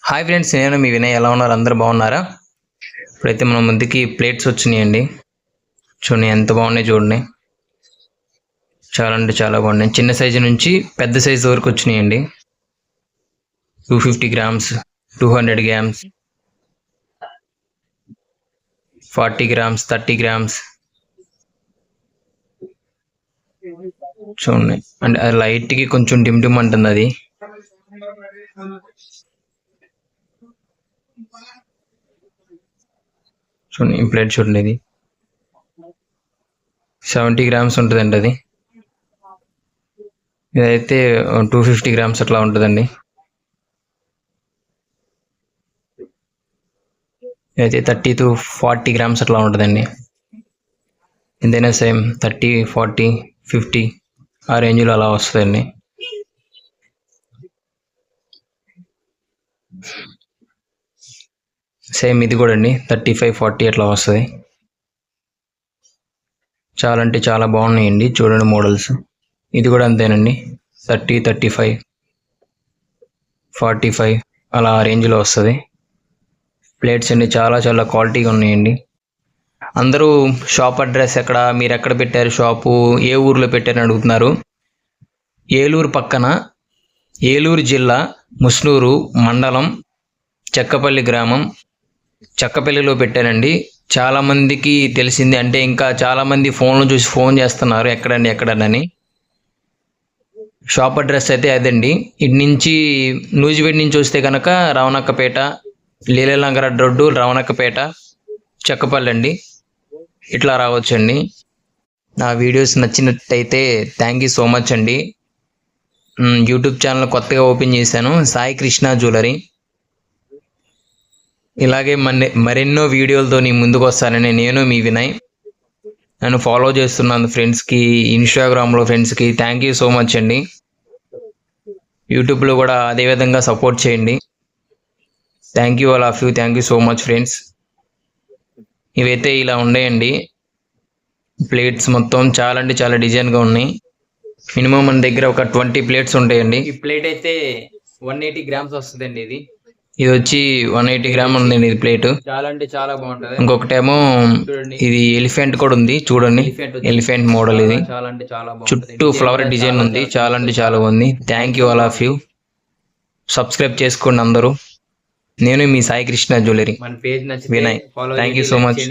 Hi friends, నేను మీ వినయ్. ఎలా ఉన్నారు? అందరూ బాగున్నారా? ఇప్పుడైతే మన ముందుకి ప్లేట్స్ వచ్చినాయండి. చూడండి ఎంత బాగున్నాయి, చూడండి. చాలా అంటే చాలా బాగున్నాయి. చిన్న సైజు నుంచి పెద్ద సైజు వరకు వచ్చినాయండి. 250 గ్రామ్స్, 200 గ్రామ్స్, 40 గ్రామ్స్, 30 గ్రామ్స్. చూడండి, అంటే అది లైట్కి కొంచెం డిమ్ డిమ్ అంటుంది అది. చూడండి ఈ ప్లేట్ చూడండి, ఇది 70 గ్రామ్స్ ఉంటుందండి. అది ఇదైతే 250 గ్రామ్స్ అట్లా ఉంటుందండి. ఇదైతే 30 to 40 గ్రామ్స్ అట్లా ఉంటుందండి. ఎంతైనా సేమ్ 30, 40, 50 ఆ రేంజ్లో అలా వస్తుందండి. సేమ్ ఇది కూడా అండి 35, 40 అట్లా వస్తుంది. చాలా అంటే చాలా బాగున్నాయండి. చూడండి మోడల్స్. ఇది కూడా అంతేనండి, 30, 35, 45 అలా రేంజ్లో వస్తుంది. ప్లేట్స్ అండి చాలా చాలా క్వాలిటీగా ఉన్నాయండి. అందరూ షాప్ అడ్రస్ ఎక్కడ, మీరు ఎక్కడ పెట్టారు షాపు, ఏ ఊర్లో పెట్టారని అడుగుతున్నారు. ఏలూరు పక్కన, ఏలూరు జిల్లా, ముస్నూరు మండలం, చెక్కపల్లి గ్రామం, చెక్కపల్లిలో పెట్టానండి. చాలామందికి తెలిసింది, అంటే ఇంకా చాలామంది ఫోన్లో చూసి ఫోన్ చేస్తున్నారు ఎక్కడండి ఎక్కడని. షాప్ అడ్రస్ అయితే అదండి. ఇటు నుంచి నూజివేడ్ నుంచి వస్తే కనుక రవణక్కపేట, లీలానగర్ రోడ్డు, రవణక్కపేట, చెక్కపల్లి అండి. ఇట్లా రావచ్చండి. నా వీడియోస్ నచ్చినట్టయితే థ్యాంక్ యూ సో మచ్ అండి. యూట్యూబ్ ఛానల్ కొత్తగా ఓపెన్ చేశాను, సాయి కృష్ణ జ్యువెలరీ. ఇలాగే మరెన్నో వీడియోలతో నీ ముందుకు వస్తానని నేను మీ వినయ్. నన్ను ఫాలో చేస్తున్నాను ఫ్రెండ్స్కి, ఇన్స్టాగ్రామ్లో ఫ్రెండ్స్కి థ్యాంక్ యూ సో మచ్ అండి. యూట్యూబ్లో కూడా అదేవిధంగా సపోర్ట్ చేయండి. Thank you all of you. Thank you so much friends. ఇవైతే ఇలా ఉన్నాయండి ప్లేట్స్. మొత్తం చాలా అంటే చాలా డిజైన్గా ఉన్నాయి. మినిమం మన దగ్గర ఒక 20 ప్లేట్స్ ఉంటాయండి. ఈ ప్లేట్ అయితే 180 గ్రామ్స్ వస్తుందండి. ఇది వచ్చి 180 గ్రామ్ ఉందండి ఇది ప్లేట్. చాలా అంటే చాలా బాగుంటుంది. ఇంకొకటేమో ఇది ఎలిఫెంట్ కూడా ఉంది, చూడండి. ఎలిఫెంట్ మోడల్ ఇది. చాలా అంటే చాలా బాగుంది. చుట్టూ ఫ్లవర్ డిజైన్ ఉంది. చాలా అంటే చాలా బాగుంది. Thank you all of you. Subscribe చేసుకోండి అందరూ. నేను మీ సాయి కృష్ణ జ్యువెలరీ. మన పేజ్ నచ్చితే Vinay. Thank you so much.